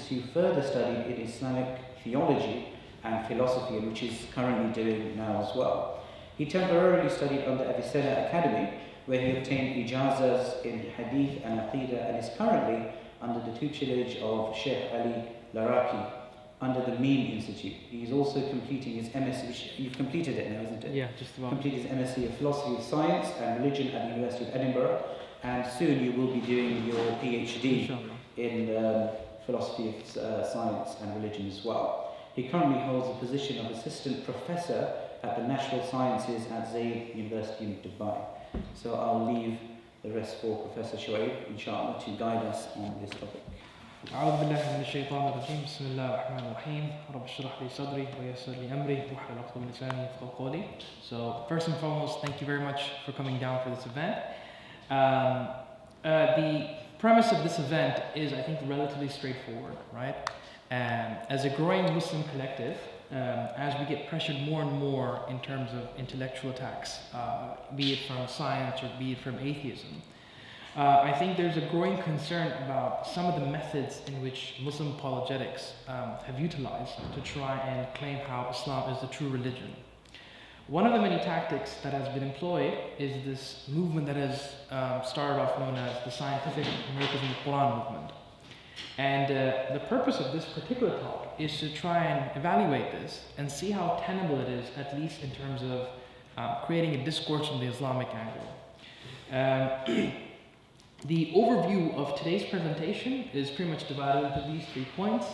to further study in Islamic theology and philosophy, and which he's currently doing now as well. He temporarily studied under Avicenna Academy, where he obtained ijazas in hadith and aqidah, and is currently under the tutelage of Sheikh Ali Laraki under the Mean Institute. He's also completing his MSc, which you've completed it now, isn't it? Yeah, just about. Completed his MSc of Philosophy of Science and Religion at the University of Edinburgh, and soon you will be doing your PhD in Philosophy of Science and Religion as well. He currently holds the position of Assistant Professor at the Natural Sciences at Zayd University in Dubai. So I'll leave the rest for Professor Shoaib, inshallah, to guide us on this topic. أعوذ بالله من الشيطان الرجيم بسم الله الرحمن الرحيم رب اشرح لي صدري ويسر لي أمري واحلل عقدة من لساني يفقهوا قولي. So first and foremost, thank you very much for coming down for this event. The premise of this event is, I think, relatively straightforward, right? As a growing Muslim collective, as we get pressured more and more in terms of intellectual attacks, be it from science or be it from atheism, I think there's a growing concern about some of the methods in which Muslim apologetics have utilized to try and claim how Islam is the true religion. One of the many tactics that has been employed is this movement that has started off known as the scientific miracles in the Qur'an movement. And the purpose of this particular talk is to try and evaluate this and see how tenable it is, at least in terms of creating a discourse from the Islamic angle. The overview of today's presentation is pretty much divided into these 3 points.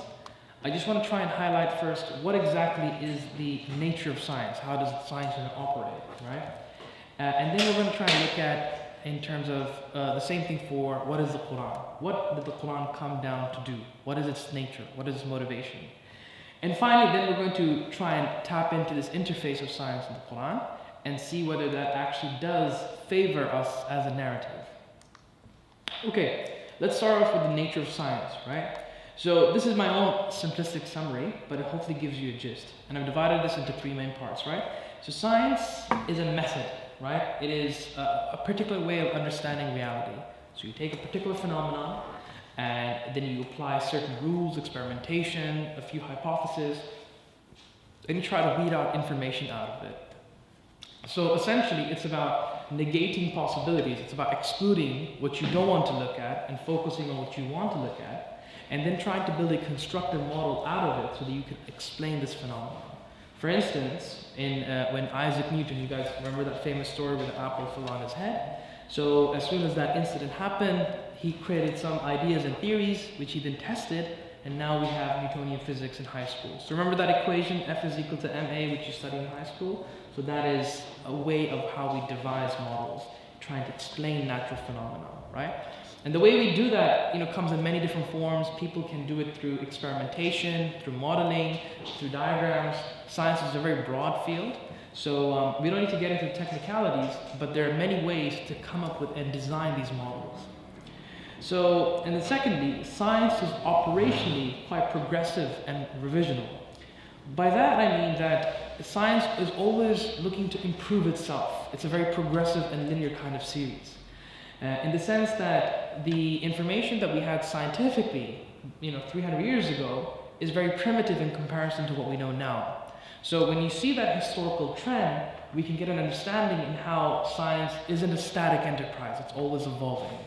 I just want to try and highlight first what exactly is the nature of science, how does science operate, right? And then we're going to try and look at, in terms of the same thing for what is the Qur'an? What did the Qur'an come down to do? What is its nature? What is its motivation? And finally, then we're going to try and tap into this interface of science and the Qur'an and see whether that actually does favor us as a narrative. Okay, let's start off with the nature of science, right? So this is my own simplistic summary, but it hopefully gives you a gist. And I've divided this into 3 main parts, right? So science is a method, right? It is a particular way of understanding reality. So you take a particular phenomenon, and then you apply certain rules, experimentation, a few hypotheses, and you try to weed out information out of it. So essentially, it's about negating possibilities. It's about excluding what you don't want to look at and focusing on what you want to look at, and then trying to build a constructive model out of it so that you can explain this phenomenon. For instance, when Isaac Newton, you guys remember that famous story with the apple fell on his head? So as soon as that incident happened, he created some ideas and theories, which he then tested, and now we have Newtonian physics in high school. So remember that equation, F is equal to ma, which you study in high school? So that is a way of how we devise models, trying to explain natural phenomena, right? And the way we do that, comes in many different forms. People can do it through experimentation, through modeling, through diagrams. Science is a very broad field, so we don't need to get into technicalities, but there are many ways to come up with and design these models. So, and then secondly, science is operationally quite progressive and revisional. By that I mean that science is always looking to improve itself. It's a very progressive and linear kind of series. In the sense that the information that we had scientifically, 300 years ago, is very primitive in comparison to what we know now. So when you see that historical trend, we can get an understanding in how science isn't a static enterprise, it's always evolving.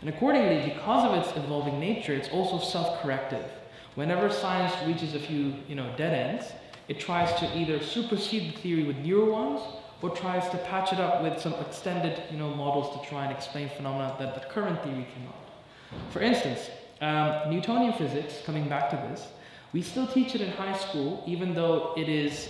And accordingly, because of its evolving nature, it's also self-corrective. Whenever science reaches a few, dead ends, it tries to either supersede the theory with newer ones, or tries to patch it up with some extended, models to try and explain phenomena that the current theory cannot. For instance, Newtonian physics, coming back to this, we still teach it in high school, even though it is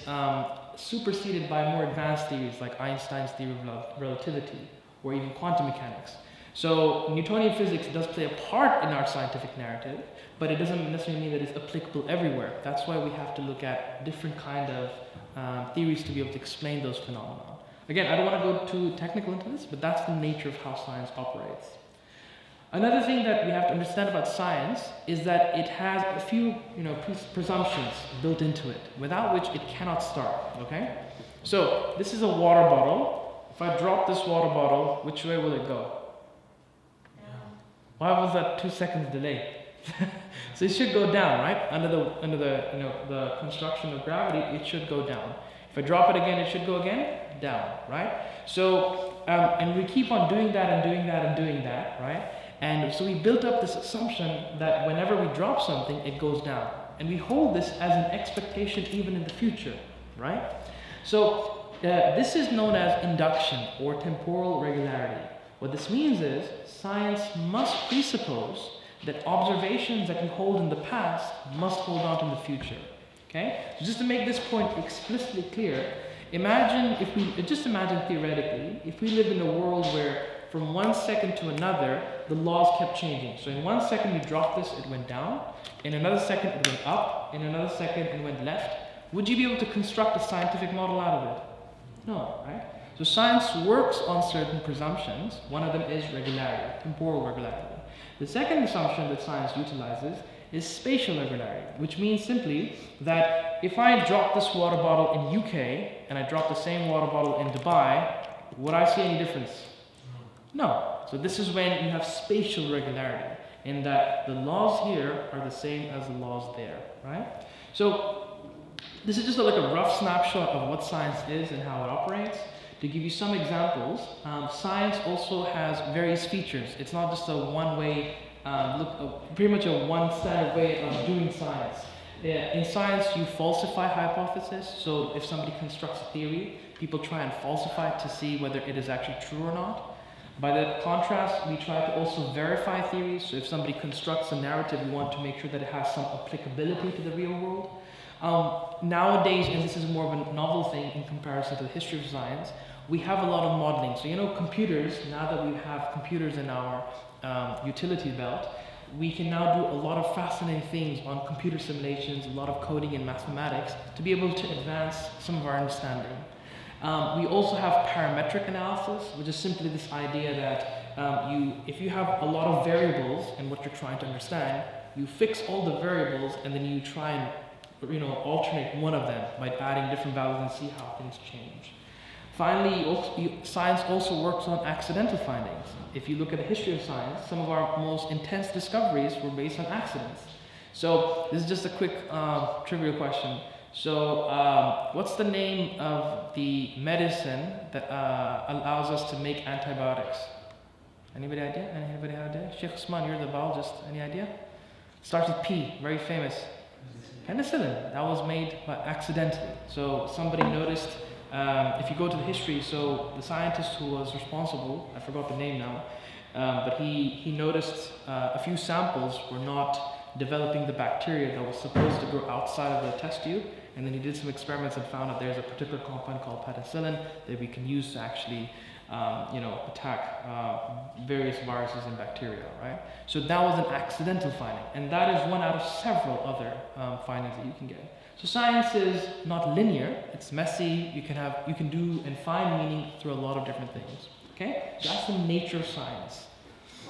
superseded by more advanced theories like Einstein's theory of relativity, or even quantum mechanics. So Newtonian physics does play a part in our scientific narrative, but it doesn't necessarily mean that it's applicable everywhere. That's why we have to look at different kind of theories to be able to explain those phenomena. Again, I don't want to go too technical into this, but that's the nature of how science operates. Another thing that we have to understand about science is that it has a few, presumptions built into it, without which it cannot start, okay? So, this is a water bottle. If I drop this water bottle, which way will it go? Why was that 2 seconds delay? So it should go down, right? Under the construction of gravity, it should go down. If I drop it again, it should go again down, right? So and we keep on doing that and doing that and doing that, right? And so we built up this assumption that whenever we drop something, it goes down. And we hold this as an expectation even in the future, right? So this is known as induction or temporal regularity. What this means is science must presuppose that observations that you hold in the past must hold on to the future. Okay? So just to make this point explicitly clear, imagine theoretically, if we lived in a world where from one second to another, the laws kept changing. So in 1 second you dropped this, it went down. In another second it went up. In another second it went left. Would you be able to construct a scientific model out of it? No, right? So science works on certain presumptions. One of them is regularity, temporal regularity. The second assumption that science utilizes is spatial regularity, which means simply that if I drop this water bottle in UK and I drop the same water bottle in Dubai, would I see any difference? No. So this is when you have spatial regularity, in that the laws here are the same as the laws there, right? So this is just like a rough snapshot of what science is and how it operates. To give you some examples, science also has various features. It's not just a one-way, pretty much a one-sided way of doing science. In science, you falsify hypotheses. So if somebody constructs a theory, people try and falsify it to see whether it is actually true or not. By the contrast, we try to also verify theories. So if somebody constructs a narrative, we want to make sure that it has some applicability to the real world. Nowadays, and this is more of a novel thing in comparison to the history of science, we have a lot of modeling. So computers, now that we have computers in our utility belt, we can now do a lot of fascinating things on computer simulations, a lot of coding and mathematics to be able to advance some of our understanding. We also have parametric analysis, which is simply this idea that if you have a lot of variables in what you're trying to understand, you fix all the variables and then you try and alternate one of them by adding different values and see how things change. Finally, science also works on accidental findings. If you look at the history of science, some of our most intense discoveries were based on accidents. So this is just a quick trivia question. So what's the name of the medicine that allows us to make antibiotics? Anybody idea? Anybody have an idea? Sheikh Usman, you're the biologist. Any idea? Starts with P, very famous. Penicillin. That was made accidentally. So somebody noticed, if you go to the history, so the scientist who was responsible, I forgot the name now, but he noticed a few samples were not developing the bacteria that was supposed to grow outside of the test tube, and then he did some experiments and found that there's a particular compound called penicillin that we can use to actually attack various viruses and bacteria, right? So that was an accidental finding, and that is one out of several other findings that you can get. So science is not linear; it's messy. You can do and find meaning through a lot of different things. Okay, so that's the nature of science.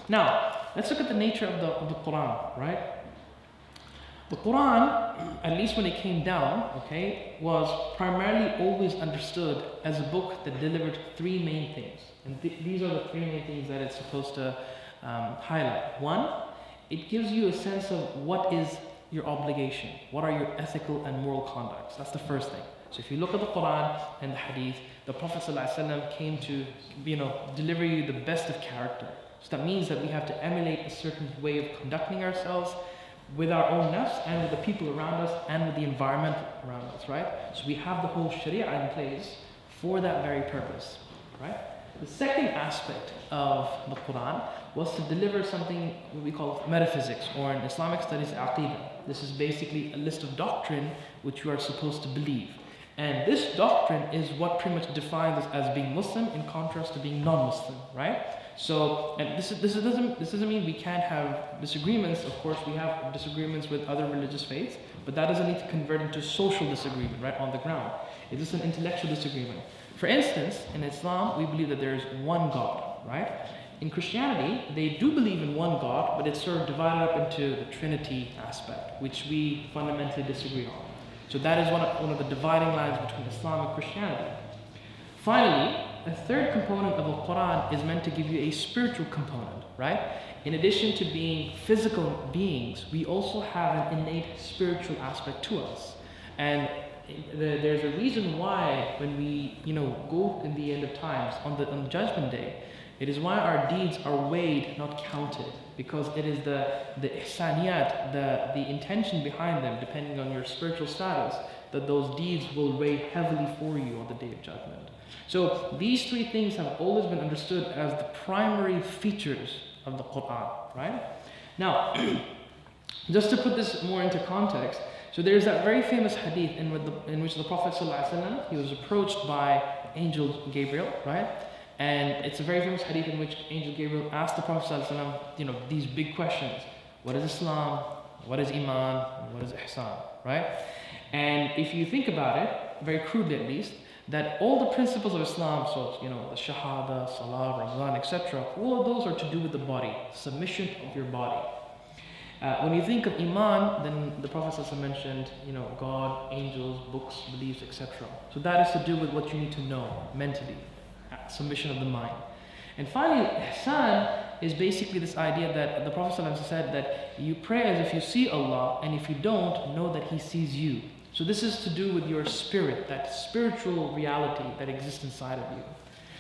Now let's look at the nature of the Qur'an, right? The Qur'an, at least when it came down, okay, was primarily always understood as a book that delivered three main things. And these are the three main things that it's supposed to highlight. One, it gives you a sense of what is your obligation, what are your ethical and moral conducts. That's the first thing. So if you look at the Qur'an and the Hadith, the Prophet ﷺ came to deliver you the best of character. So that means that we have to emulate a certain way of conducting ourselves with our own nafs and with the people around us and with the environment around us, right? So we have the whole Sharia in place for that very purpose, right? The second aspect of the Quran was to deliver something we call metaphysics, or in Islamic studies, aqidah. This is basically a list of doctrine which you are supposed to believe. And this doctrine is what pretty much defines us as being Muslim in contrast to being non-Muslim, right? So, and this doesn't mean we can't have disagreements. Of course, we have disagreements with other religious faiths, but that doesn't need to convert into social disagreement, right, on the ground. It is an intellectual disagreement. For instance, in Islam, we believe that there is one God, right? In Christianity, they do believe in one God, but it's sort of divided up into the Trinity aspect, which we fundamentally disagree on. So that is one of the dividing lines between Islam and Christianity. Finally, a third component of the Quran is meant to give you a spiritual component, right? In addition to being physical beings, we also have an innate spiritual aspect to us. And there's a reason why when we, go in the end of times, on the judgment day, it is why our deeds are weighed, not counted. Because it is the ihsaniyat, the intention behind them, depending on your spiritual status, that those deeds will weigh heavily for you on the day of judgment. So these three things have always been understood as the primary features of the Qur'an, right? Now, just to put this more into context, so there's that very famous hadith in which the Prophet ﷺ, he was approached by Angel Gabriel, right? And it's a very famous hadith in which Angel Gabriel asked the Prophet ﷺ, these big questions. What is Islam? What is Iman? What is Ihsan? Right? And if you think about it, very crudely at least, that all the principles of Islam, so the Shahada, Salah, Ramadan, etc., all of those are to do with the body, submission of your body. When you think of Iman, then the Prophet ﷺ mentioned, God, angels, books, beliefs, etc. So that is to do with what you need to know mentally. Submission of the mind. And finally, ihsan is basically this idea that the Prophet ﷺ said that you pray as if you see Allah, and if you don't, know that He sees you. So this is to do with your spirit, that spiritual reality that exists inside of you.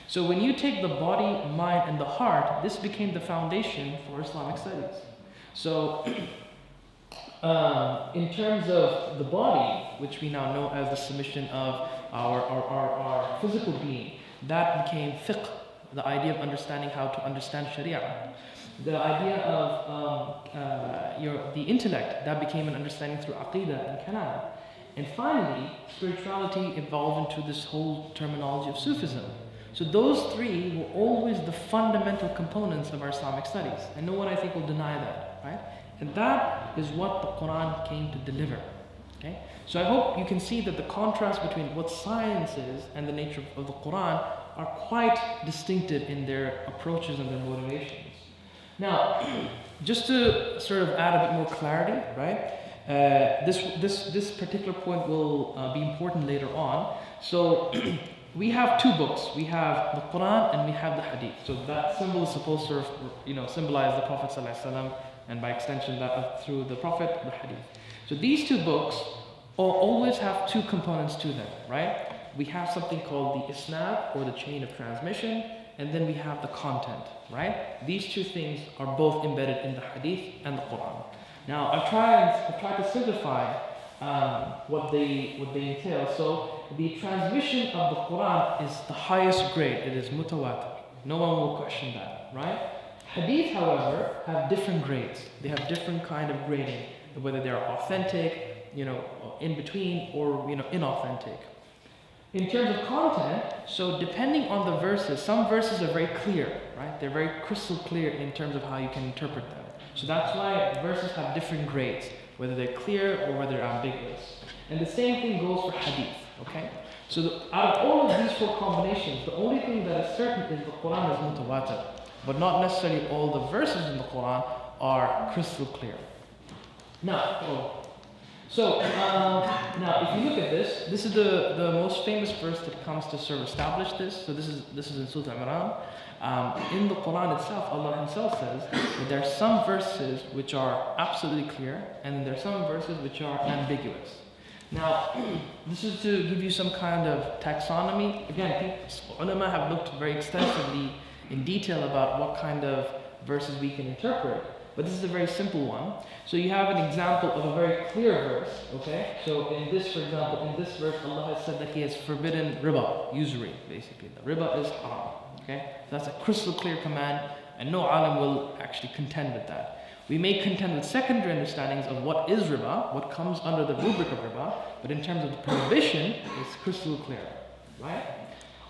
So when you take the body, mind, and the heart, this became the foundation for Islamic studies. So in terms of the body, which we now know as the submission of our physical being, that became fiqh, the idea of understanding how to understand Sharia. The idea of the intellect, that became an understanding through aqidah and kalam. And finally, spirituality evolved into this whole terminology of Sufism. So those three were always the fundamental components of our Islamic studies. And no one, I think, will deny that, right? And that is what the Quran came to deliver. Okay? So I hope you can see that the contrast between what science is and the nature of the Quran are quite distinctive in their approaches and their motivations. Now, just to sort of add a bit more clarity, right? This particular point will be important later on. So we have two books. We have the Quran and we have the Hadith. So that symbol is supposed to, symbolize the Prophet ﷺ, and by extension, that through the Prophet, the Hadith. So these two books always have two components to them, right? We have something called the isnad, or the chain of transmission, and then we have the content, right? These two things are both embedded in the Hadith and the Quran. Now, I've tried to simplify what they entail. So the transmission of the Quran is the highest grade. It is mutawatir. No one will question that, right? Hadith, however, have different grades. They have different kind of grading, whether they're authentic, in between, or inauthentic. In terms of content, so depending on the verses, some verses are very clear, right? They're very crystal clear in terms of how you can interpret them. So that's why verses have different grades, whether they're clear or whether they're ambiguous. And the same thing goes for hadith, okay? So out of all of these four combinations, the only thing that is certain is the Quran is mutawatir, but not necessarily all the verses in the Quran are crystal clear. Now, now if you look at this, this is the most famous verse that comes to sort of establish this. So this is in Surah Imran. In the Quran itself, Allah Himself says that there are some verses which are absolutely clear, and there are some verses which are ambiguous. Now, this is to give you some kind of taxonomy. Again, ulama have looked very extensively in detail about what kind of verses we can interpret, but this is a very simple one. So you have an example of a very clear verse, okay? So in this, for example, in this verse, Allah has said that He has forbidden riba, usury, basically. The riba is haram, okay? So that's a crystal clear command, and no alim will actually contend with that. We may contend with secondary understandings of what is riba, what comes under the rubric of riba, but in terms of the prohibition, it's crystal clear, right?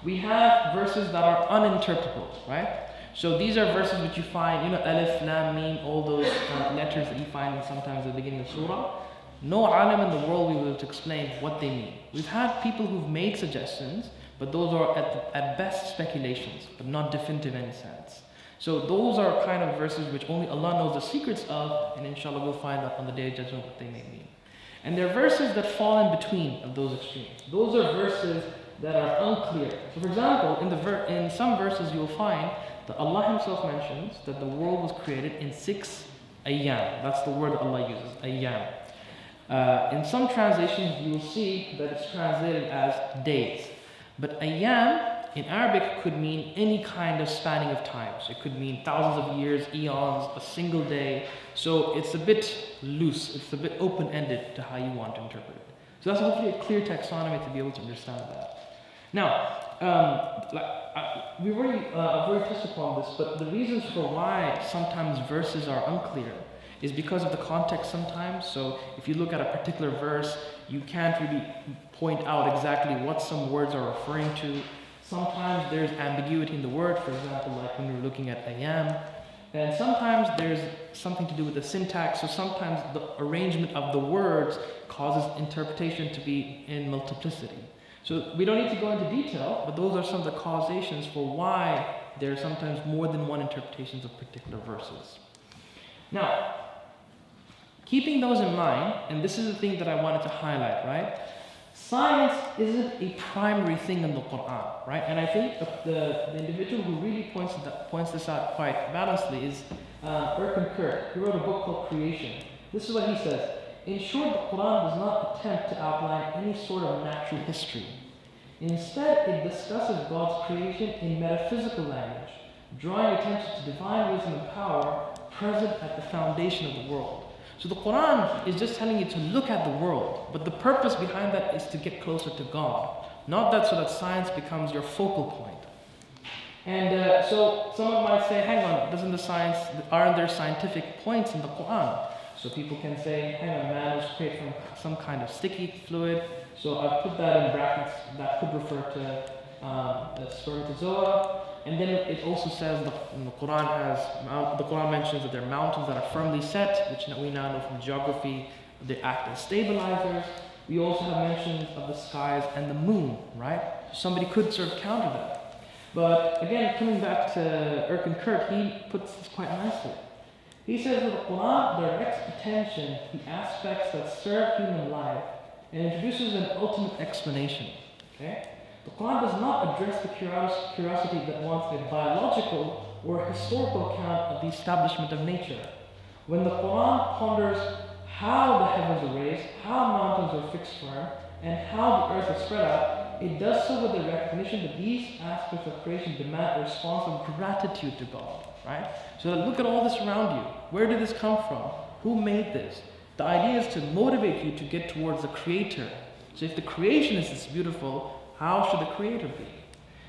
We have verses that are uninterpretable, right? So these are verses which you find, alif, lam, mim, all those letters that you find sometimes at the beginning of surah. No alim in the world will be able to explain what they mean. We've had people who've made suggestions, but those are at best speculations, but not definitive in any sense. So those are kind of verses which only Allah knows the secrets of, and inshallah we'll find out on the day of judgment what they may mean. And there are verses that fall in between of those extremes. Those are verses that are unclear. So for example, in some verses you will find that Allah Himself mentions that the world was created in 6 ayyam. That's the word Allah uses, ayyam. In some translations you will see that it's translated as days. But ayyam in Arabic could mean any kind of spanning of times. It could mean thousands of years, eons, a single day. So it's a bit loose, it's a bit open-ended to how you want to interpret it. So that's hopefully a clear taxonomy to be able to understand that. Now, we've already touched upon this, but the reasons for why sometimes verses are unclear is because of the context sometimes. So if you look at a particular verse, you can't really point out exactly what some words are referring to. Sometimes there's ambiguity in the word, for example, like when we're looking at ayyam. And sometimes there's something to do with the syntax, so sometimes the arrangement of the words causes interpretation to be in multiplicity. So we don't need to go into detail, but those are some of the causations for why there are sometimes more than one interpretations of particular verses. Now, keeping those in mind, and this is the thing that I wanted to highlight, right? Science isn't a primary thing in the Qur'an, right? And I think the individual who really points this out quite balancedly is Kurt. He wrote a book called Creation. This is what he says. In short, the Qur'an does not attempt to outline any sort of natural history. Instead, it discusses God's creation in metaphysical language, drawing attention to divine wisdom and power present at the foundation of the world. So the Qur'an is just telling you to look at the world, but the purpose behind that is to get closer to God, not that so that science becomes your focal point. And so someone might say, hang on, aren't there scientific points in the Qur'an? So people can say, hang on, man was created from some kind of sticky fluid. So I've put that in brackets, that could refer to the spermatozoa. And then it also says the Quran mentions that there are mountains that are firmly set, which we now know from geography, they act as stabilizers. We also have mentions of the skies and the moon, right? Somebody could sort of counter that. But again, coming back to Kurt, he puts this quite nicely. He says that the Quran directs attention to the aspects that serve human life and introduces an ultimate explanation. Okay? The Quran does not address the curiosity that wants a biological or historical account of the establishment of nature. When the Quran ponders how the heavens are raised, how mountains are fixed firm, and how the earth is spread out, it does so with the recognition that these aspects of creation demand a response of gratitude to God. Right? So look at all this around you. Where did this come from? Who made this? The idea is to motivate you to get towards the Creator. So if the creation is this beautiful, how should the Creator be?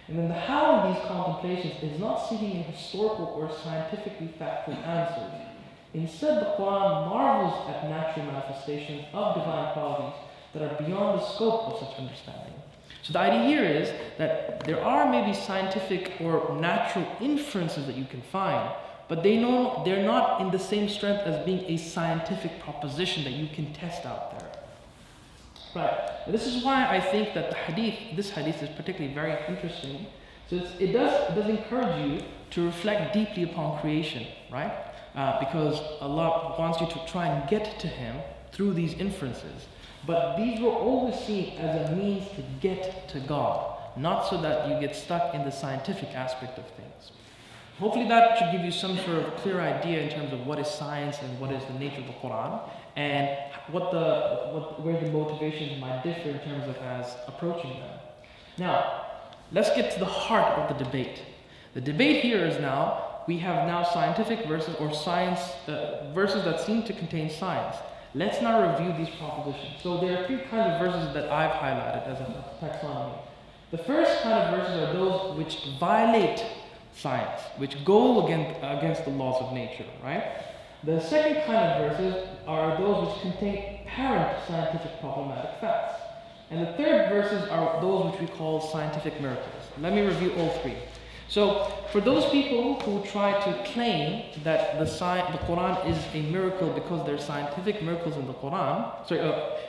And then the how of these contemplations is not seeking a historical or scientifically factual answers. Instead, the Quran marvels at natural manifestations of divine qualities that are beyond the scope of such understanding. So the idea here is that there are maybe scientific or natural inferences that you can find, but they're not in the same strength as being a scientific proposition that you can test out there. Right. And this is why I think that this hadith is particularly very interesting. So it does encourage you to reflect deeply upon creation, right? Because Allah wants you to try and get to Him through these inferences. But these were always seen as a means to get to God, not so that you get stuck in the scientific aspect of things. Hopefully that should give you some sort of clear idea in terms of what is science and what is the nature of the Quran, and where the motivations might differ in terms of as approaching them. Now, let's get to the heart of the debate. The debate here is we have now scientific verses or science verses that seem to contain science. Let's now review these propositions. So there are 3 kinds of verses that I've highlighted as a taxonomy. The first kind of verses are those which violate science, which go against the laws of nature, right? The second kind of verses are those which contain apparent scientific problematic facts. And the third verses are those which we call scientific miracles. Let me review all 3. So, for those people who try to claim that the Quran is a miracle because there are scientific miracles in the Quran,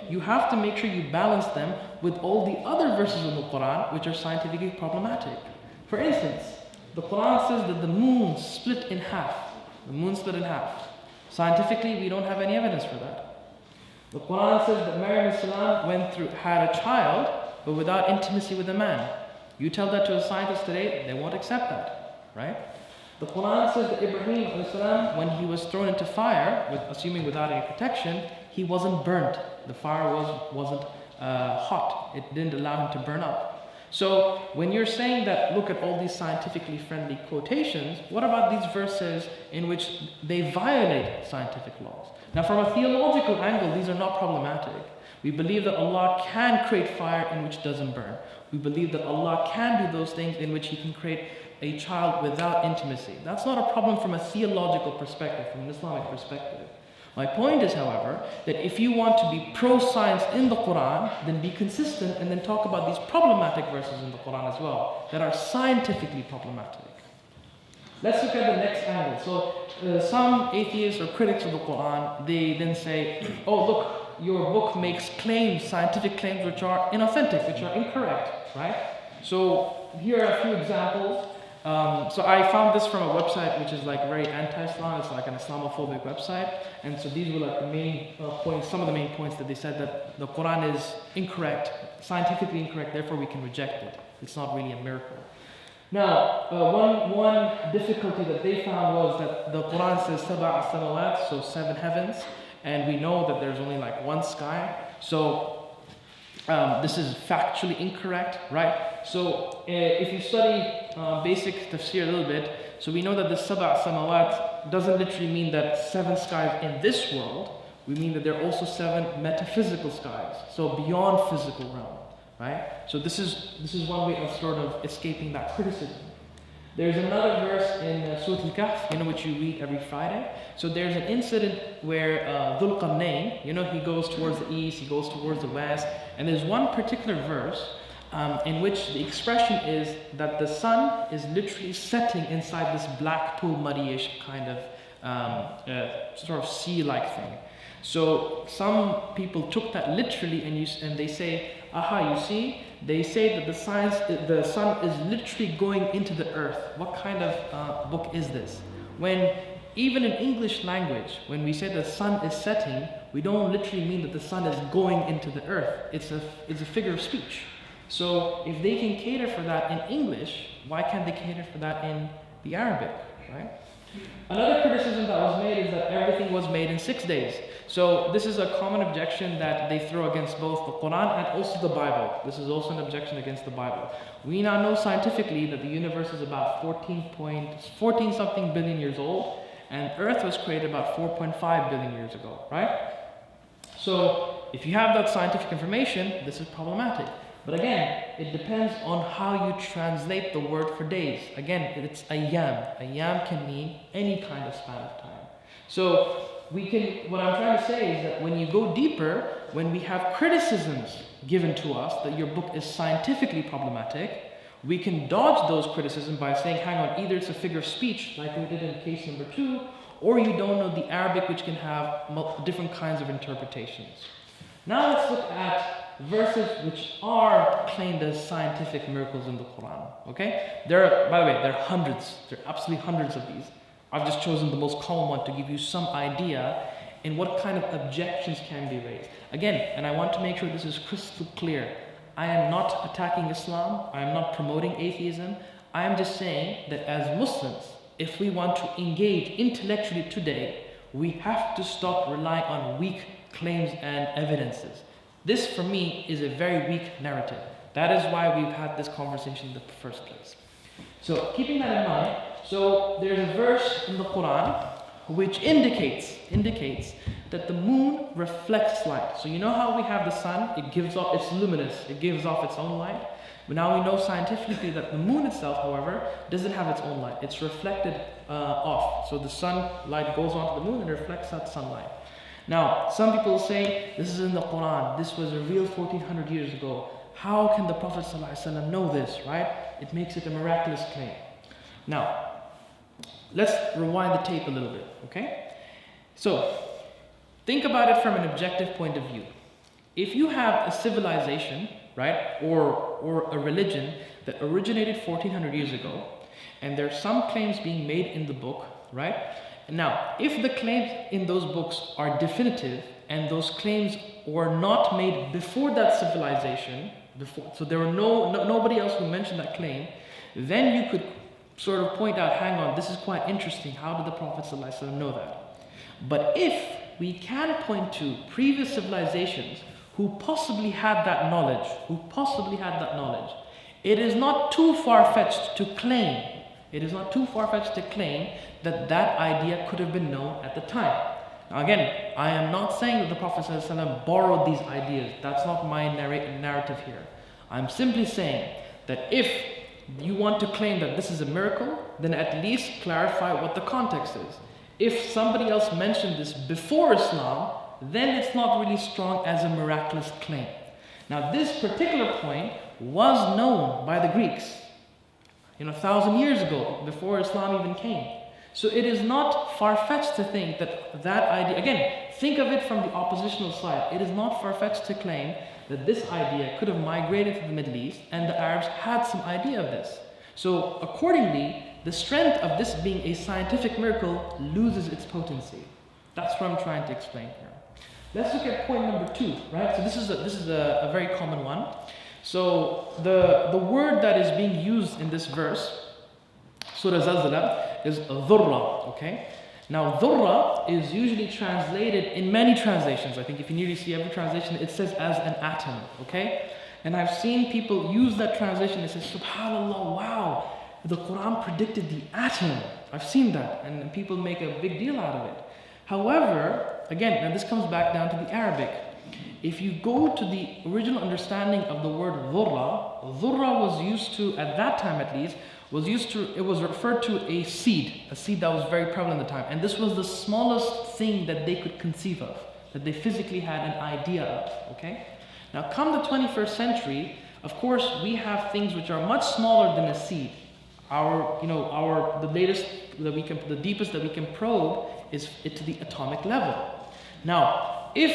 you have to make sure you balance them with all the other verses in the Quran which are scientifically problematic. For instance, the Quran says that the moon split in half. The moon split in half. Scientifically, we don't have any evidence for that. The Quran says that Maryam as-salam had a child, but without intimacy with a man. You tell that to a scientist today, they won't accept that, right? The Quran says that Ibrahim alayhi salam, when he was thrown into fire, assuming without any protection, he wasn't burnt. The fire wasn't hot. It didn't allow him to burn up. So when you're saying that, look at all these scientifically friendly quotations, what about these verses in which they violate scientific laws? Now from a theological angle, these are not problematic. We believe that Allah can create fire in which doesn't burn. We believe that Allah can do those things in which He can create a child without intimacy. That's not a problem from a theological perspective, from an Islamic perspective. My point is, however, that if you want to be pro-science in the Quran, then be consistent and then talk about these problematic verses in the Quran as well, that are scientifically problematic. Let's look at the next angle. So some atheists or critics of the Quran, they then say, oh look, your book makes claims, scientific claims which are inauthentic, which are incorrect, right? So here are a few examples. So I found this from a website which is like very anti-Islam. It's like an Islamophobic website. And so these were like the main points, some of the main points that they said that the Quran is incorrect, scientifically incorrect, therefore we can reject it. It's not really a miracle. Now, one difficulty that they found was that the Quran says sab'a samawat, so 7 heavens, and we know that there's only like 1 sky. So this is factually incorrect, right? So if you study basic tafsir a little bit, so we know that the sab'a samawat doesn't literally mean that 7 skies in this world. We mean that there are also 7 metaphysical skies, so beyond physical realm, right? So this is one way of sort of escaping that criticism. There's another verse in Surah Al-Kahf, which you read every Friday. So there's an incident where Dhul Qarnayn, he goes towards the east, he goes towards the west, and there's one particular verse in which the expression is that the sun is literally setting inside this black pool, muddy-ish kind of sort of sea-like thing. So some people took that literally and they say, aha, you see, they say that the sun is literally going into the earth. What kind of book is this? When even in English language, when we say the sun is setting, we don't literally mean that the sun is going into the earth. It's a figure of speech. So if they can cater for that in English, why can't they cater for that in the Arabic, right? Another criticism that was made is that everything was made in 6 days. So this is a common objection that they throw against both the Quran and also the Bible. This is also an objection against the Bible. We now know scientifically that the universe is about 14 something billion years old, and Earth was created about 4.5 billion years ago, right? So if you have that scientific information, this is problematic. But again, it depends on how you translate the word for days. Again, it's ayyam. Ayyam can mean any kind of span of time. So what I'm trying to say is that when you go deeper, when we have criticisms given to us that your book is scientifically problematic, we can dodge those criticisms by saying, hang on, either it's a figure of speech, like we did in case number 2, or you don't know the Arabic, which can have different kinds of interpretations. Now let's look at verses which are claimed as scientific miracles in the Quran, okay? By the way, there are hundreds. There are absolutely hundreds of these. I've just chosen the most common one to give you some idea in what kind of objections can be raised. Again, and I want to make sure this is crystal clear, I am not attacking Islam, I am not promoting atheism, I am just saying that as Muslims, if we want to engage intellectually today, we have to stop relying on weak claims and evidences. This, for me, is a very weak narrative. That is why we've had this conversation in the first place. So, keeping that in mind, so there's a verse in the Quran which indicates that the moon reflects light. So you know how we have the sun, it's luminous, it gives off its own light. But now we know scientifically that the moon itself, however, doesn't have its own light. It's reflected off. So the sunlight goes onto the moon and reflects that sunlight. Now, some people say, this is in the Quran, this was revealed 1400 years ago. How can the Prophet ﷺ know this, right? It makes it a miraculous claim. Now, let's rewind the tape a little bit, okay? So, think about it from an objective point of view. If you have a civilization, right, or a religion that originated 1400 years ago, and there are some claims being made in the book, right? Now, if the claims in those books are definitive, and those claims were not made before that civilization, before, so there were nobody else who mentioned that claim, then you could sort of point out, hang on, this is quite interesting. How did the Prophet ﷺ know that? But if we can point to previous civilizations who possibly had that knowledge, it is not too far-fetched to claim, that that idea could have been known at the time. Now again, I am not saying that the Prophet ﷺ borrowed these ideas. That's not my narrative here. I'm simply saying that if you want to claim that this is a miracle, then at least clarify what the context is. If somebody else mentioned this before Islam, then it's not really strong as a miraculous claim. Now this particular point was known by the Greeks, 1,000 years ago, before Islam even came. So it is not far-fetched to think that that idea, again, think of it from the oppositional side. It is not far-fetched to claim that this idea could have migrated to the Middle East and the Arabs had some idea of this. So accordingly, the strength of this being a scientific miracle loses its potency. That's what I'm trying to explain here. Let's look at point number 2, right? So this is a very common one. So the word that is being used in this verse, Surah Zalzala, is dhurra, okay? Now dhurra is usually translated in many translations. I think if you nearly see every translation, it says as an atom, okay? And I've seen people use that translation and say, subhanallah, wow, the Quran predicted the atom. I've seen that, and people make a big deal out of it. However, again, and this comes back down to the Arabic. If you go to the original understanding of the word dhurra was used to, at that time at least, it was referred to a seed that was very prevalent at the time. And this was the smallest thing that they could conceive of, that they physically had an idea of, okay? Now come the 21st century, of course, we have things which are much smaller than a seed. The deepest that we can probe is to the atomic level. Now, if,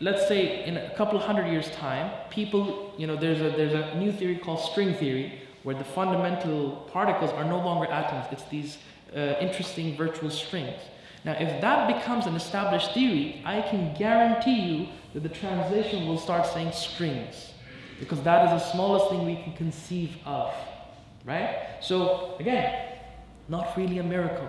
let's say, in a couple of hundred years' time, people, there's a new theory called string theory, where the fundamental particles are no longer atoms, it's these interesting virtual strings. Now, if that becomes an established theory, I can guarantee you that the translation will start saying strings, because that is the smallest thing we can conceive of, right? So, again, not really a miracle.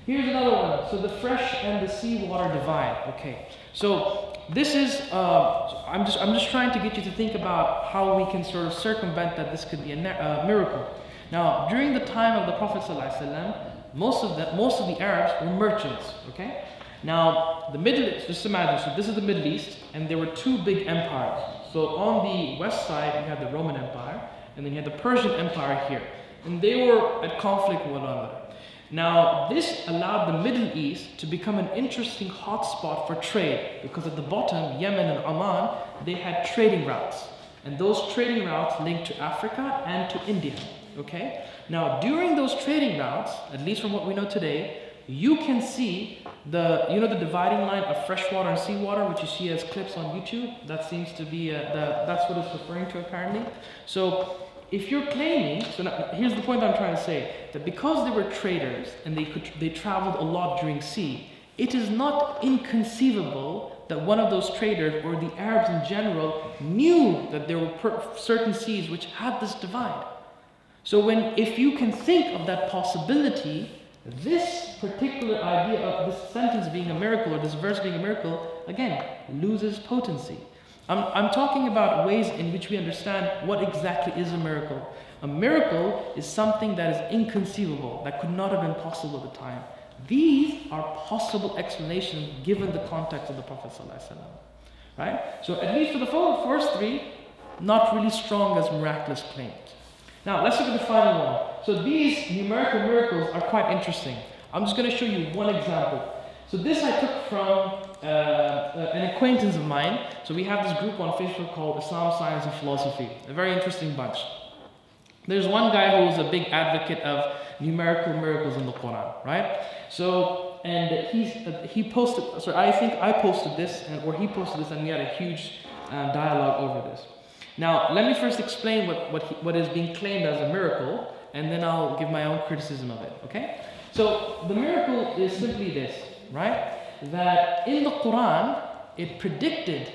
Here's another one. So the fresh and the seawater divide. Okay. So this is, I'm just trying to get you to think about how we can sort of circumvent that this could be a miracle. Now, during the time of the Prophet ﷺ, most of the Arabs were merchants. Okay. Now, the Middle East, just imagine, so this is the Middle East, and there were two big empires. So on the west side, you had the Roman Empire, and then you had the Persian Empire here. And they were at conflict with one another. Now, this allowed the Middle East to become an interesting hotspot for trade, because at the bottom, Yemen and Oman, they had trading routes. And those trading routes linked to Africa and to India, okay? Now, during those trading routes, at least from what we know today, you can see the dividing line of freshwater and seawater, which you see as clips on YouTube. That seems to be, that's what it's referring to apparently. So, if you're claiming, so now, here's the point I'm trying to say, that because they were traders and they traveled a lot during sea, it is not inconceivable that one of those traders or the Arabs in general knew that there were certain seas which had this divide. So if you can think of that possibility, this particular idea of this sentence being a miracle or this verse being a miracle, again, loses potency. I'm talking about ways in which we understand what exactly is a miracle. A miracle is something that is inconceivable, that could not have been possible at the time. These are possible explanations given the context of the Prophet ﷺ. Right? So at least for the first three, not really strong as miraculous claims. Now let's look at the final one. So these numerical miracles are quite interesting. I'm just going to show you one example. So this I took from an acquaintance of mine. So we have this group on Facebook called Islam, Science and Philosophy. A very interesting bunch. There's one guy who is a big advocate of numerical miracles in the Quran, right? So, and he posted, so I think I posted this, or he posted this, and we had a huge dialogue over this. Now, let me first explain what is being claimed as a miracle, and then I'll give my own criticism of it, okay? So, the miracle is simply this, right? That in the Quran, it predicted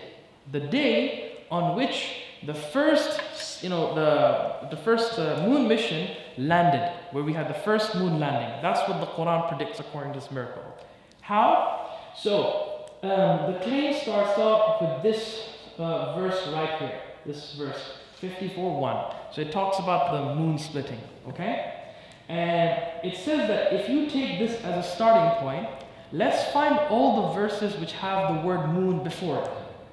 the day on which the first, the first moon mission landed, where we had the first moon landing. That's what the Quran predicts according to this miracle. How? So, the claim starts off with this verse right here. This verse, 54:1. So it talks about the moon splitting, okay? And it says that if you take this as a starting point, let's find all the verses which have the word moon before it.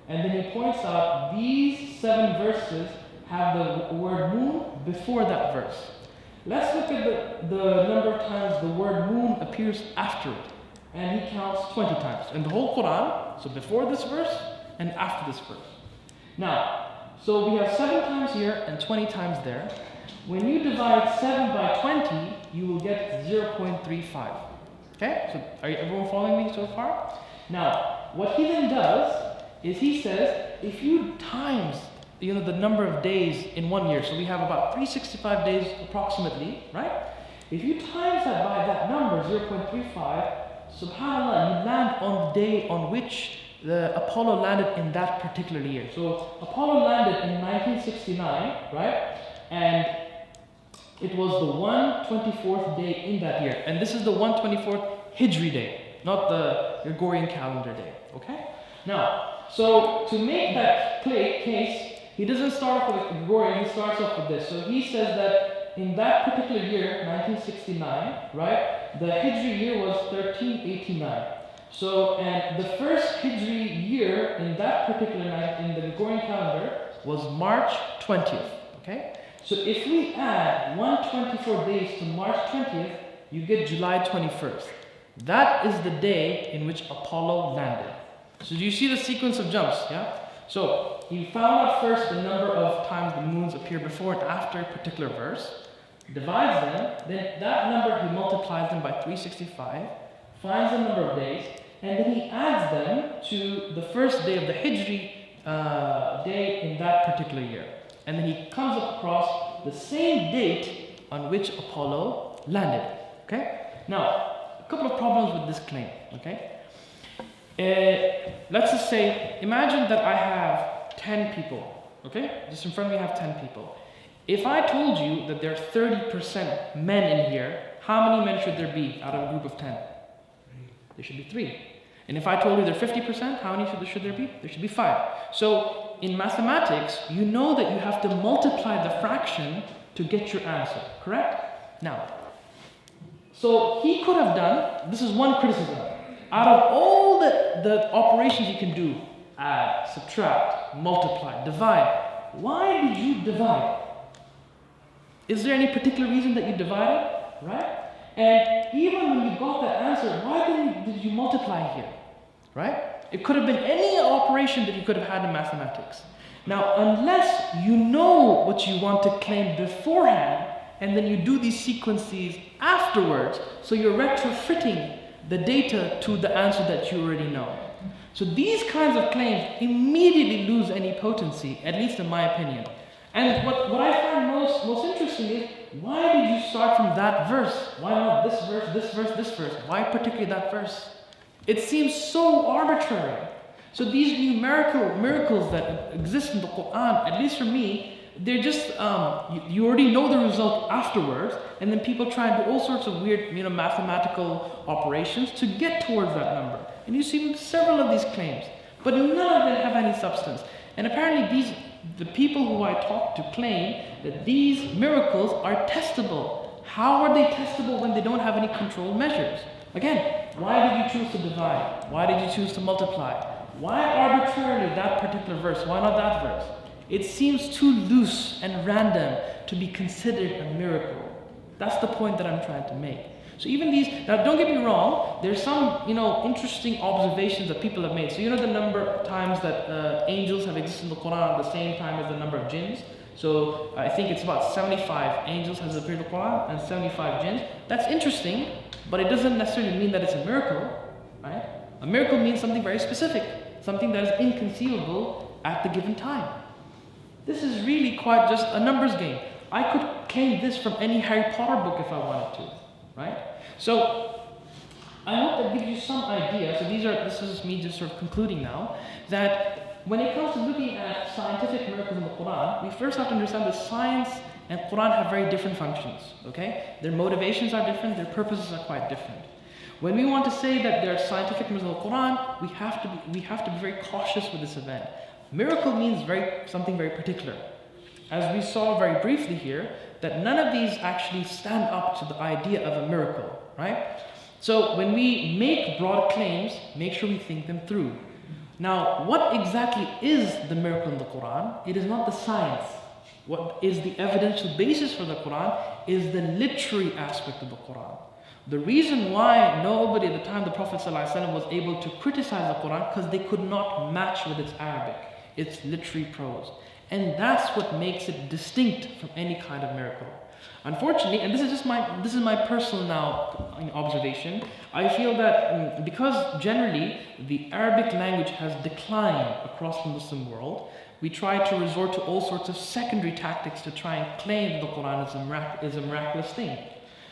And then he points out these 7 verses have the word moon before that verse. Let's look at the number of times the word moon appears after it. And he counts 20 times in the whole Quran. So before this verse and after this verse. Now, so we have 7 times here and 20 times there. When you divide 7 by 20, you will get 0.35. Okay? So are everyone following me so far? Now, what he then does is he says, if you times the number of days in 1 year, so we have about 365 days approximately, right? If you times that by that number, 0.35, subhanAllah, you land on the day on which the Apollo landed in that particular year. So Apollo landed in 1969, right? And it was the 124th day in that year. And this is the 124th Hijri day, not the Gregorian calendar day, okay? Now, so to make that case, he doesn't start off with Gregorian, he starts off with this. So he says that in that particular year, 1969, right, the Hijri year was 1389. So, and the first Hijri year in that particular night in the Gregorian calendar was March 20th, okay? So if we add 124 days to March 20th, you get July 21st. That is the day in which Apollo landed. So do you see the sequence of jumps, yeah? So he found out first the number of times the moons appear before and after a particular verse, divides them, then that number he multiplies them by 365, finds the number of days, and then he adds them to the first day of the Hijri day in that particular year. And then he comes across the same date on which Apollo landed, okay? Now, a couple of problems with this claim, okay? Let's just say, imagine that I have 10 people, okay? Just in front of me I have 10 people. If I told you that there are 30% men in here, how many men should there be out of a group of 10? There should be 3. And if I told you there are 50%, how many should there be? There should be 5. So in mathematics, you know that you have to multiply the fraction to get your answer, correct? Now, so he could have done, this is one criticism, out of all the operations you can do, add, subtract, multiply, divide, why did you divide? Is there any particular reason that you divided, right? And even when you got that answer, why did you multiply here, right? It could have been any operation that you could have had in mathematics. Now, unless you know what you want to claim beforehand, and then you do these sequences afterwards, so you're retrofitting the data to the answer that you already know. So these kinds of claims immediately lose any potency, at least in my opinion. And what I find most interesting is, why did you start from that verse? Why not this verse, this verse, this verse? Why particularly that verse? It seems so arbitrary. So these numerical miracles that exist in the Quran, at least for me, they're just, you already know the result afterwards, and then people try and do all sorts of weird, mathematical operations to get towards that number. And you see several of these claims, but none of them have any substance. And apparently the people who I talk to claim that these miracles are testable. How are they testable when they don't have any control measures? Again, why did you choose to divide? Why did you choose to multiply? Why arbitrarily that particular verse? Why not that verse? It seems too loose and random to be considered a miracle. That's the point that I'm trying to make. So even these, now don't get me wrong, there's some, interesting observations that people have made. So the number of times that angels have existed in the Quran at the same time as the number of jinns. So I think it's about 75 angels has appeared in the Quran and 75 jinns. That's interesting, but it doesn't necessarily mean that it's a miracle, right? A miracle means something very specific, something that is inconceivable at the given time. This is really quite just a numbers game. I could claim this from any Harry Potter book if I wanted to, right? So I hope that gives you some idea. So this is me just sort of concluding now, that when it comes to looking at scientific miracles in the Quran, we first have to understand that science and Quran have very different functions, okay? Their motivations are different, their purposes are quite different. When we want to say that there are scientific miracles in the Quran, we have to be very cautious with this event. Miracle means something very particular. As we saw very briefly here, that none of these actually stand up to the idea of a miracle, right? So when we make broad claims, make sure we think them through. Now, what exactly is the miracle in the Quran? It is not the science. What is the evidential basis for the Quran is the literary aspect of the Quran. The reason why nobody at the time of the Prophet ﷺ was able to criticize the Quran, because they could not match with its Arabic, its literary prose. And that's what makes it distinct from any kind of miracle. Unfortunately, and this is my personal now observation, I feel that because generally the Arabic language has declined across the Muslim world, we try to resort to all sorts of secondary tactics to try and claim that the Quran is a miraculous thing.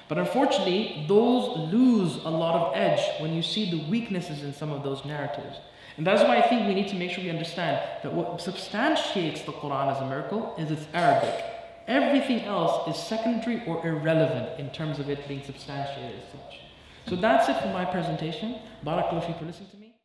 But unfortunately, those lose a lot of edge when you see the weaknesses in some of those narratives. And that's why I think we need to make sure we understand that what substantiates the Quran as a miracle is its Arabic. Everything else is secondary or irrelevant in terms of it being substantiated as such. So that's it for my presentation. Barakallahu feekum for listening to me.